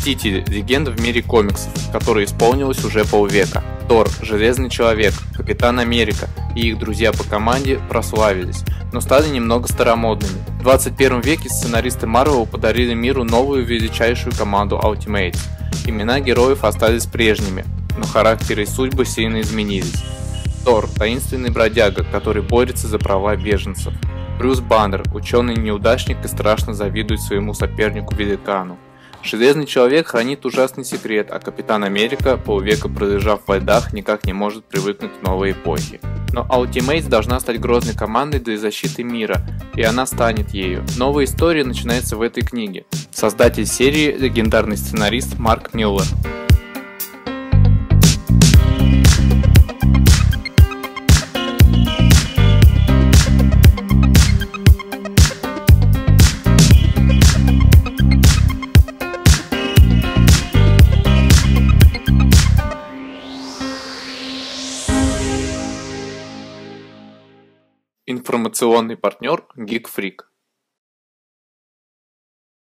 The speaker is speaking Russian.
Мстители – легенда в мире комиксов, которая исполнилась уже полвека. Тор, Железный Человек, Капитан Америка и их друзья по команде прославились, но стали немного старомодными. В 21 веке сценаристы Marvel подарили миру новую величайшую команду Ultimates. Имена героев остались прежними, но характеры и судьбы сильно изменились. Тор – таинственный бродяга, который борется за права беженцев. Брюс Баннер – ученый-неудачник и страшно завидует своему сопернику-великану. Железный Человек хранит ужасный секрет, а Капитан Америка, полвека пролежав во льдах, никак не может привыкнуть к новой эпохе. Но Ultimates должна стать грозной командой для защиты мира, и она станет ею. Новая история начинается в этой книге. Создатель серии – легендарный сценарист Марк Миллер. Информационный партнер Geek Freak.